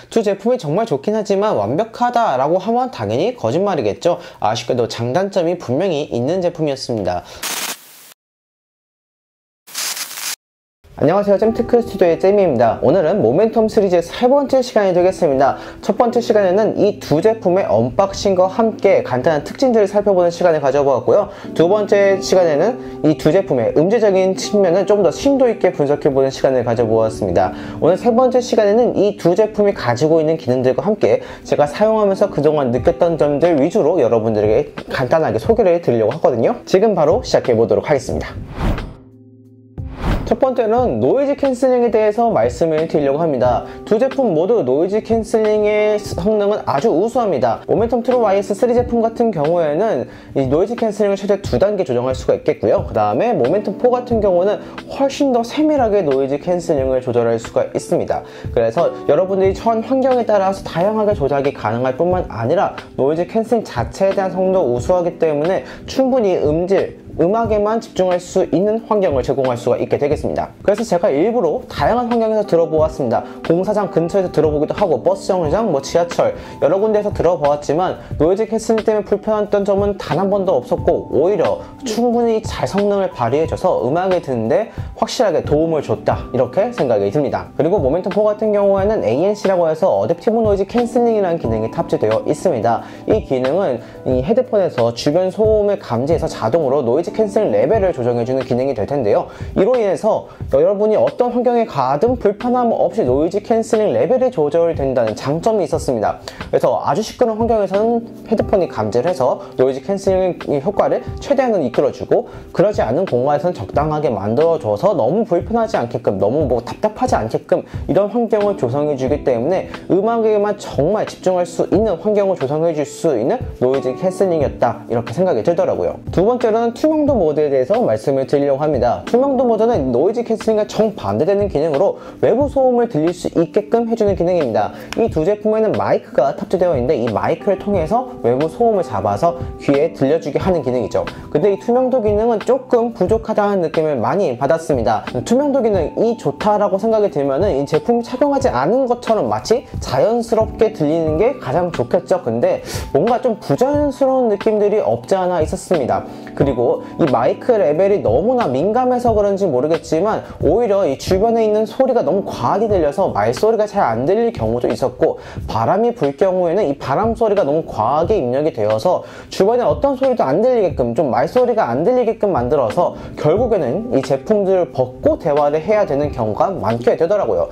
두 제품이 정말 좋긴 하지만 완벽하다라고 하면 당연히 거짓말이겠죠. 아쉽게도 장단점이 분명히 있는 제품이었습니다. 안녕하세요, 잼테크 스튜디오의 잼입니다. 오늘은 모멘텀 시리즈의 세 번째 시간이 되겠습니다. 첫 번째 시간에는 이 두 제품의 언박싱과 함께 간단한 특징들을 살펴보는 시간을 가져보았고요. 두 번째 시간에는 이 두 제품의 음질적인 측면을 좀 더 심도 있게 분석해보는 시간을 가져보았습니다. 오늘 세 번째 시간에는 이 두 제품이 가지고 있는 기능들과 함께 제가 사용하면서 그동안 느꼈던 점들 위주로 여러분들에게 간단하게 소개를 드리려고 하거든요. 지금 바로 시작해보도록 하겠습니다. 첫 번째는 노이즈 캔슬링에 대해서 말씀을 드리려고 합니다. 두 제품 모두 노이즈 캔슬링의 성능은 아주 우수합니다. 모멘텀 트루 YS3 제품 같은 경우에는 이 노이즈 캔슬링을 최대 2단계 조정할 수가 있겠고요. 그 다음에 모멘텀 4 같은 경우는 훨씬 더 세밀하게 노이즈 캔슬링을 조절할 수가 있습니다. 그래서 여러분들이 처한 환경에 따라서 다양하게 조작이 가능할 뿐만 아니라 노이즈 캔슬링 자체에 대한 성능도 우수하기 때문에 충분히 음악에만 집중할 수 있는 환경을 제공할 수가 있게 되겠습니다. 그래서 제가 일부러 다양한 환경에서 들어보았습니다. 공사장 근처에서 들어보기도 하고 버스 정류장, 지하철 여러 군데에서 들어보았지만 노이즈 캔슬링 때문에 불편했던 점은 단 한 번도 없었고 오히려 충분히 잘 성능을 발휘해줘서 음악에 듣는데 확실하게 도움을 줬다 이렇게 생각이 듭니다. 그리고 모멘텀 4 같은 경우에는 ANC라고 해서 어댑티브 노이즈 캔슬링이라는 기능이 탑재되어 있습니다. 이 기능은 이 헤드폰에서 주변 소음을 감지해서 자동으로 노이즈 캔슬링 레벨을 조정해주는 기능이 될 텐데요. 이로 인해서 여러분이 어떤 환경에 가든 불편함 없이 노이즈 캔슬링 레벨이 조절된다는 장점이 있었습니다. 그래서 아주 시끄러운 환경에서는 헤드폰이 감지를 해서 노이즈 캔슬링 효과를 최대한은 이끌어주고 그러지 않은 공간에서는 적당하게 만들어줘서 너무 불편하지 않게끔 너무 답답하지 않게끔 이런 환경을 조성해주기 때문에 음악에만 정말 집중할 수 있는 환경을 조성해줄 수 있는 노이즈 캔슬링이었다 이렇게 생각이 들더라고요. 두 번째로는 투명도 모드에 대해서 말씀을 드리려고 합니다. 투명도 모드는 노이즈 캔슬링과 정반대되는 기능으로 외부 소음을 들릴 수 있게끔 해주는 기능입니다. 이 두 제품에는 마이크가 탑재되어 있는데 이 마이크를 통해서 외부 소음을 잡아서 귀에 들려주게 하는 기능이죠. 근데 이 투명도 기능은 조금 부족하다는 느낌을 많이 받았습니다. 투명도 기능이 좋다라고 생각이 들면은 이 제품이 착용하지 않은 것처럼 마치 자연스럽게 들리는 게 가장 좋겠죠. 근데 뭔가 좀 부자연스러운 느낌들이 없지 않아 있었습니다. 그리고 이 마이크 레벨이 너무나 민감해서 그런지 모르겠지만 오히려 이 주변에 있는 소리가 너무 과하게 들려서 말소리가 잘 안 들릴 경우도 있었고 바람이 불 경우에는 이 바람 소리가 너무 과하게 입력이 되어서 주변에 어떤 소리도 안 들리게끔 좀 말소리가 안 들리게끔 만들어서 결국에는 이 제품들을 벗고 대화를 해야 되는 경우가 많게 되더라고요.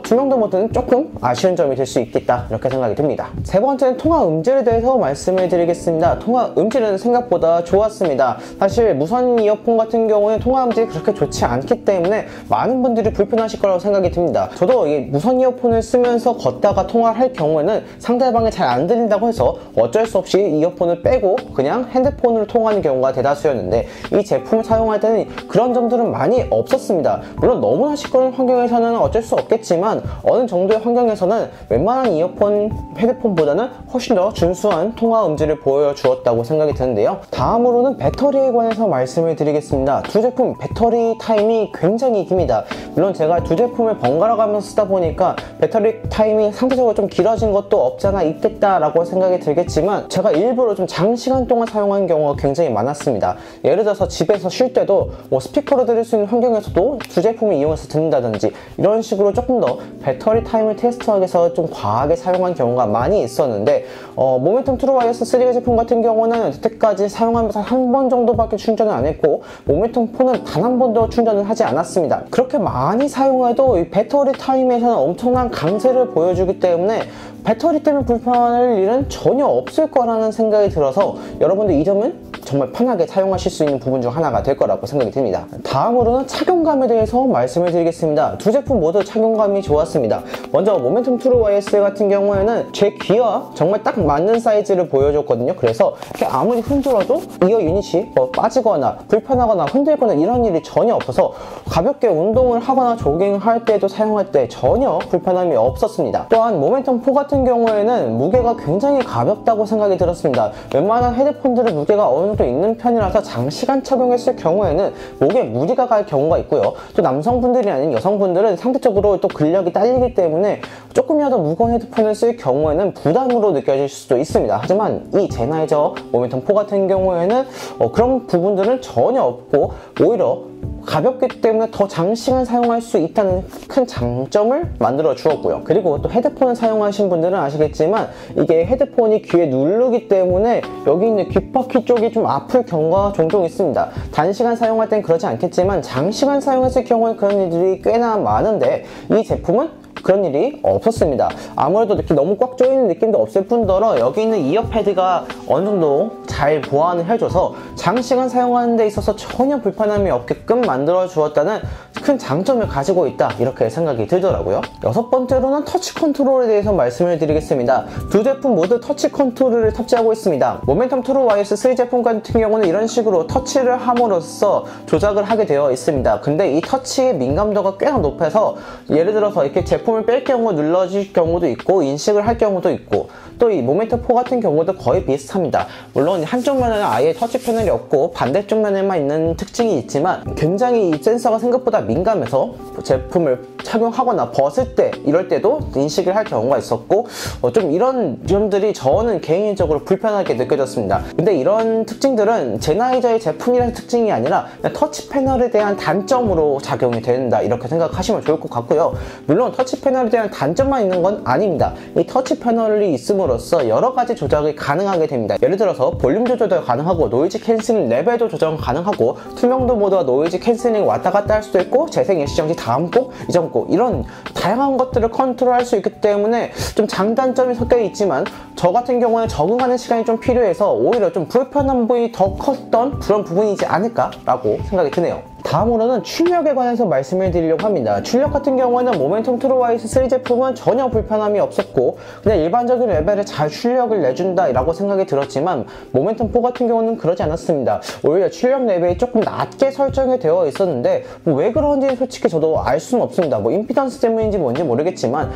투명도 모드는 조금 아쉬운 점이 될 수 있겠다 이렇게 생각이 듭니다. 세 번째는 통화 음질에 대해서 말씀을 드리겠습니다. 통화 음질은 생각보다 좋았습니다. 사실 무선 이어폰 같은 경우는 통화 음질이 그렇게 좋지 않기 때문에 많은 분들이 불편하실 거라고 생각이 듭니다. 저도 이 무선 이어폰을 쓰면서 걷다가 통화를 할 경우에는 상대방이 잘 안 들린다고 해서 어쩔 수 없이 이어폰을 빼고 그냥 핸드폰으로 통화하는 경우가 대다수였는데 이 제품을 사용할 때는 그런 점들은 많이 없었습니다. 물론 너무나 시끄러운 환경에서는 어쩔 수 없겠지만 어느 정도의 환경에서는 웬만한 이어폰, 헤드폰보다는 훨씬 더 준수한 통화 음질을 보여주었다고 생각이 드는데요. 다음으로는 배터리에 관해서 말씀을 드리겠습니다. 두 제품 배터리 타임이 굉장히 깁니다. 물론 제가 두 제품을 번갈아 가면서 쓰다 보니까 배터리 타임이 상대적으로 좀 길어진 것도 없지 않아 있겠다라고 생각이 들겠지만 제가 일부러 좀 장시간 동안 사용한 경우가 굉장히 많았습니다. 예를 들어서 집에서 쉴 때도 스피커로 들을 수 있는 환경에서도 두 제품을 이용해서 듣는다든지 이런 식으로 조금 더 배터리 타임을 테스트하기 위해서 좀 과하게 사용한 경우가 많이 있었는데 모멘텀 트루 YS3 제품 같은 경우는 여태까지 사용하면서 한 번 정도밖에 충전을 안 했고 모멘텀 4는 단 한 번도 충전을 하지 않았습니다. 그렇게 많이 사용해도 이 배터리 타임에서는 엄청난 강세를 보여주기 때문에 배터리 때문에 불편할 일은 전혀 없을 거라는 생각이 들어서 여러분들 이 점은 정말 편하게 사용하실 수 있는 부분 중 하나가 될 거라고 생각이 듭니다. 다음으로는 착용감에 대해서 말씀을 드리겠습니다. 두 제품 모두 착용감이 좋았습니다. 먼저 모멘텀 트루 YS 같은 경우에는 제 귀와 정말 딱 맞는 사이즈를 보여줬거든요. 그래서 이렇게 아무리 흔들어도 이어 유닛이 빠지거나 불편하거나 흔들거나 이런 일이 전혀 없어서 가볍게 운동을 하거나 조깅을 할 때도 사용할 때 전혀 불편함이 없었습니다. 또한 모멘텀 4 같은 경우에는 무게가 굉장히 가볍다고 생각이 들었습니다. 웬만한 헤드폰들의 무게가 어느 정도 있는 편이라서 장시간 착용했을 경우에는 목에 무리가 갈 경우가 있고요. 또 남성분들이 아닌 여성분들은 상대적으로 또 근력이 딸리기 때문에 조금이라도 무거운 헤드폰을 쓸 경우에는 부담으로 느껴질 수도 있습니다. 하지만 이 제나이저 모멘텀 4 같은 경우에는 그런 부분들은 전혀 없고 오히려 가볍기 때문에 더 장시간 사용할 수 있다는 큰 장점을 만들어 주었고요. 그리고 또 헤드폰을 사용하신 분들은 아시겠지만 이게 헤드폰이 귀에 누르기 때문에 여기 있는 귓바퀴 쪽이 좀 아플 경우가 종종 있습니다. 단시간 사용할 땐 그러지 않겠지만 장시간 사용했을 경우에 그런 일들이 꽤나 많은데 이 제품은 그런 일이 없었습니다. 아무래도 이렇게 너무 꽉 조이는 느낌도 없을 뿐더러 여기 있는 이어 패드가 어느 정도 잘 보완을 해줘서 장시간 사용하는 데 있어서 전혀 불편함이 없게끔 만들어 주었다는 큰 장점을 가지고 있다, 이렇게 생각이 들더라고요. 여섯 번째로는 터치 컨트롤에 대해서 말씀을 드리겠습니다. 두 제품 모두 터치 컨트롤을 탑재하고 있습니다. 모멘텀 트루 YS3 제품 같은 경우는 이런 식으로 터치를 함으로써 조작을 하게 되어 있습니다. 근데 이 터치의 민감도가 꽤나 높아서 예를 들어서 이렇게 제품을 뺄 경우 눌러질 경우도 있고 인식을 할 경우도 있고, 또 이 모멘텀 4 같은 경우도 거의 비슷합니다. 물론 한쪽 면에는 아예 터치 패널이 없고 반대쪽 면에만 있는 특징이 있지만 굉장히 이 센서가 생각보다 민감해서 제품을 착용하거나 벗을 때 이럴 때도 인식을 할 경우가 있었고 좀 이런 점들이 저는 개인적으로 불편하게 느껴졌습니다. 근데 이런 특징들은 제나이저의 제품이라는 특징이 아니라 터치 패널에 대한 단점으로 작용이 된다, 이렇게 생각하시면 좋을 것 같고요. 물론 터치 패널에 대한 단점만 있는 건 아닙니다. 이 터치 패널이 있음으로써 여러 가지 조작이 가능하게 됩니다. 예를 들어서 볼륨 조절도 가능하고 노이즈 캔슬링 레벨도 조정 가능하고 투명도 모드와 노이즈 캔슬링 왔다 갔다 할 수도 있고 재생 일시정지 다음 곡, 이전 곡, 이런 다양한 것들을 컨트롤할 수 있기 때문에 좀 장단점이 섞여 있지만 저 같은 경우는 적응하는 시간이 좀 필요해서 오히려 좀 불편한 부분이 더 컸던 그런 부분이지 않을까라고 생각이 드네요. 다음으로는 출력에 관해서 말씀을 드리려고 합니다. 출력 같은 경우에는 모멘텀 트루 YS3 제품은 전혀 불편함이 없었고 그냥 일반적인 레벨에 잘 출력을 내준다 라고 생각이 들었지만 모멘텀 4 같은 경우는 그러지 않았습니다. 오히려 출력 레벨이 조금 낮게 설정이 되어 있었는데 왜 그런지 솔직히 저도 알 수는 없습니다. 임피던스 때문인지 뭔지 모르겠지만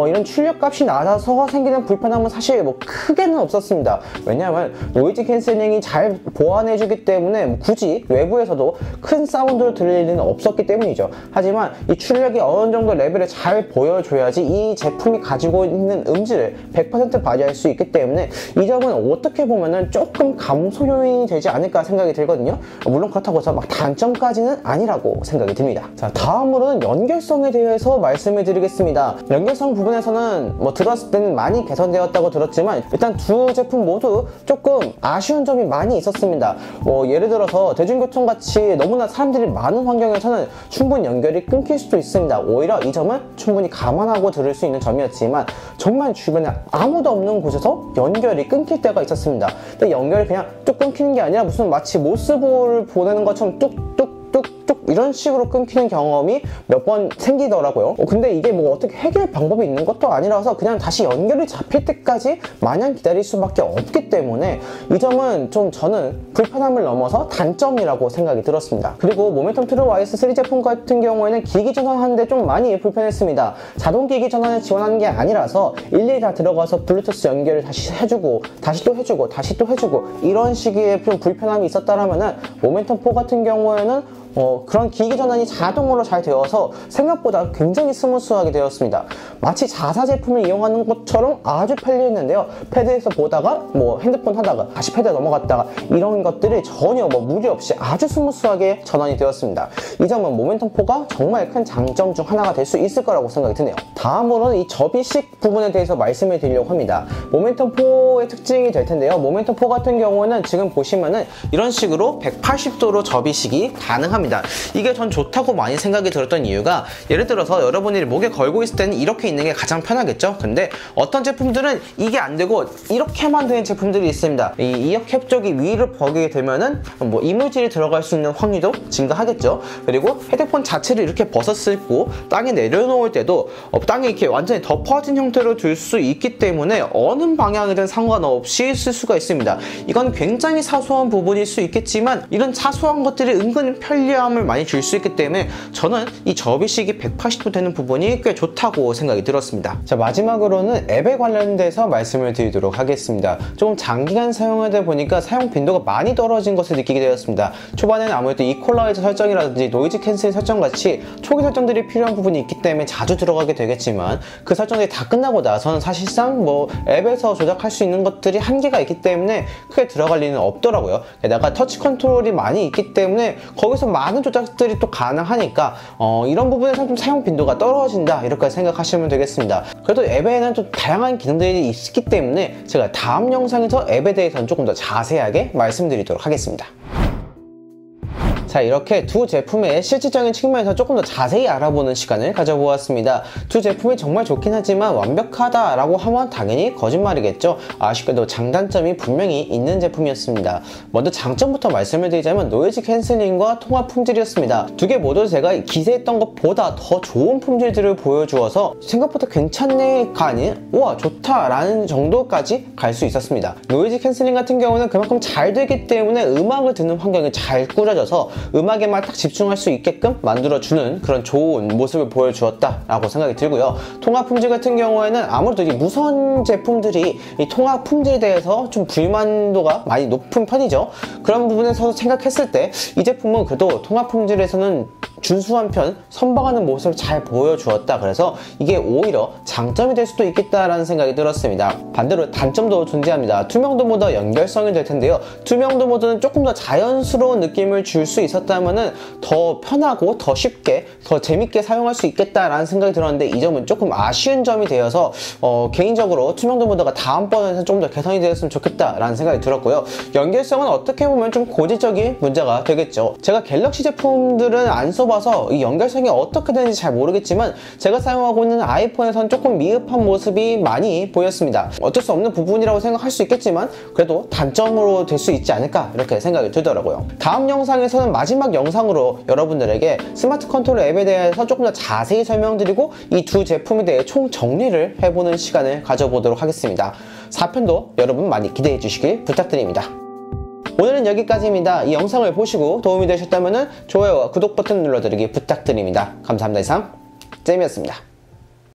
이런 출력 값이 낮아서 생기는 불편함은 사실 크게는 없었습니다. 왜냐하면 노이즈 캔슬링이 잘 보완해주기 때문에 굳이 외부에서도 큰 사운드 들릴 일은 없었기 때문이죠. 하지만 이 출력이 어느 정도 레벨을 잘 보여줘야지 이 제품이 가지고 있는 음질을 100% 발휘할 수 있기 때문에 이 점은 어떻게 보면은 조금 감소 요인이 되지 않을까 생각이 들거든요. 물론 그렇다고 해서 단점까지는 아니라고 생각이 듭니다. 자, 다음으로는 연결성에 대해서 말씀을 드리겠습니다. 연결성 부분에서는 들었을 때는 많이 개선되었다고 들었지만 일단 두 제품 모두 조금 아쉬운 점이 많이 있었습니다. 예를 들어서 대중교통같이 너무나 사람들이 많은 환경에서는 충분히 연결이 끊길 수도 있습니다. 오히려 이 점은 충분히 감안하고 들을 수 있는 점이었지만 정말 주변에 아무도 없는 곳에서 연결이 끊길 때가 있었습니다. 근데 연결이 그냥 뚝 끊기는 게 아니라 무슨 마치 모스보를 보내는 것처럼 뚝뚝뚝뚝 이런 식으로 끊기는 경험이 몇 번 생기더라고요. 근데 이게 어떻게 해결 방법이 있는 것도 아니라서 그냥 다시 연결이 잡힐 때까지 마냥 기다릴 수밖에 없기 때문에 이 점은 좀 저는 불편함을 넘어서 단점이라고 생각이 들었습니다. 그리고 모멘텀 트루 YS3 제품 같은 경우에는 기기 전환하는데 좀 많이 불편했습니다. 자동 기기 전환을 지원하는 게 아니라서 일일이 다 들어가서 블루투스 연결을 다시 해주고 다시 또 해주고 다시 또 해주고 이런 식의 좀 불편함이 있었다라면은 모멘텀 4 같은 경우에는 그런 기기 전환이 자동으로 잘 되어서 생각보다 굉장히 스무스하게 되었습니다. 마치 자사 제품을 이용하는 것처럼 아주 편리했는데요. 패드에서 보다가 핸드폰 하다가 다시 패드에 넘어갔다가 이런 것들이 전혀 무리 없이 아주 스무스하게 전환이 되었습니다. 이 점은 모멘텀 4가 정말 큰 장점 중 하나가 될 수 있을 거라고 생각이 드네요. 다음으로는 이 접이식 부분에 대해서 말씀을 드리려고 합니다. 모멘텀 4의 특징이 될 텐데요. 모멘텀 4 같은 경우는 지금 보시면은 이런 식으로 180도로 접이식이 가능합니다. 이게 전 좋다고 많이 생각이 들었던 이유가 예를 들어서 여러분이 목에 걸고 있을 때는 이렇게 있는 게 가장 편하겠죠. 근데 어떤 제품들은 이게 안 되고 이렇게만 되는 제품들이 있습니다. 이 이어캡 쪽이 위로 버게 되면은 이물질이 들어갈 수 있는 확률도 증가하겠죠. 그리고 헤드폰 자체를 이렇게 벗었을 고 땅에 내려놓을 때도 땅에 이렇게 완전히 덮어진 형태로 둘 수 있기 때문에 어느 방향이든 상관없이 쓸 수가 있습니다. 이건 굉장히 사소한 부분일 수 있겠지만 이런 사소한 것들이 은근히 편리 편리함을 많이 줄 수 있기 때문에 저는 이 접이식이 180도 되는 부분이 꽤 좋다고 생각이 들었습니다. 자, 마지막으로는 앱에 관련돼서 말씀을 드리도록 하겠습니다. 조금 장기간 사용하다 보니까 사용 빈도가 많이 떨어진 것을 느끼게 되었습니다. 초반에는 아무래도 이퀄라이저 설정이라든지 노이즈 캔슬 설정 같이 초기 설정들이 필요한 부분이 있기 때문에 자주 들어가게 되겠지만, 그 설정들이 다 끝나고 나서는 사실상 뭐 앱에서 조작할 수 있는 것들이 한계가 있기 때문에 크게 들어갈 리는 없더라고요. 게다가 터치 컨트롤이 많이 있기 때문에 거기서 많은 조작들이 또 가능하니까 이런 부분에서 좀 사용 빈도가 떨어진다, 이렇게 생각하시면 되겠습니다. 그래도 앱에는 좀 다양한 기능들이 있기 때문에 제가 다음 영상에서 앱에 대해서는 조금 더 자세하게 말씀드리도록 하겠습니다. 자, 이렇게 두 제품의 실질적인 측면에서 조금 더 자세히 알아보는 시간을 가져보았습니다. 두 제품이 정말 좋긴 하지만 완벽하다라고 하면 당연히 거짓말이겠죠. 아쉽게도 장단점이 분명히 있는 제품이었습니다. 먼저 장점부터 말씀을 드리자면 노이즈 캔슬링과 통화 품질이었습니다. 두 개 모두 제가 기대했던 것보다 더 좋은 품질들을 보여주어서 생각보다 괜찮네가 아닌 우와 좋다라는 정도까지 갈 수 있었습니다. 노이즈 캔슬링 같은 경우는 그만큼 잘 되기 때문에 음악을 듣는 환경이 잘 꾸려져서 음악에만 딱 집중할 수 있게끔 만들어주는 그런 좋은 모습을 보여주었다라고 생각이 들고요. 통화 품질 같은 경우에는 아무래도 이 무선 제품들이 이 통화 품질에 대해서 좀 불만도가 많이 높은 편이죠. 그런 부분에서 생각했을 때 이 제품은 그래도 통화 품질에서는 준수한 편, 선방하는 모습을 잘 보여주었다. 그래서 이게 오히려 장점이 될 수도 있겠다라는 생각이 들었습니다. 반대로 단점도 존재합니다. 투명도 모드와 연결성이 될 텐데요. 투명도 모드는 조금 더 자연스러운 느낌을 줄 수 있었다면은 더 편하고 더 쉽게 더 재밌게 사용할 수 있겠다라는 생각이 들었는데, 이 점은 조금 아쉬운 점이 되어서 개인적으로 투명도 모드가 다음번에는 좀 더 개선이 되었으면 좋겠다라는 생각이 들었고요. 연결성은 어떻게 보면 좀 고질적인 문제가 되겠죠. 제가 갤럭시 제품들은 안 써봐서 이 연결성이 어떻게 되는지 잘 모르겠지만 제가 사용하고 있는 아이폰에선 조금 미흡한 모습이 많이 보였습니다. 어쩔 수 없는 부분이라고 생각할 수 있겠지만 그래도 단점으로 될 수 있지 않을까, 이렇게 생각이 들더라고요. 다음 영상에서는 마지막 영상으로 여러분들에게 스마트 컨트롤 앱에 대해서 조금 더 자세히 설명드리고 이 두 제품에 대해 총 정리를 해보는 시간을 가져보도록 하겠습니다. 4편도 여러분 많이 기대해 주시길 부탁드립니다. 오늘은 여기까지입니다. 이 영상을 보시고 도움이 되셨다면 좋아요와 구독 버튼 눌러드리기 부탁드립니다. 감사합니다. 이상 잼이었습니다.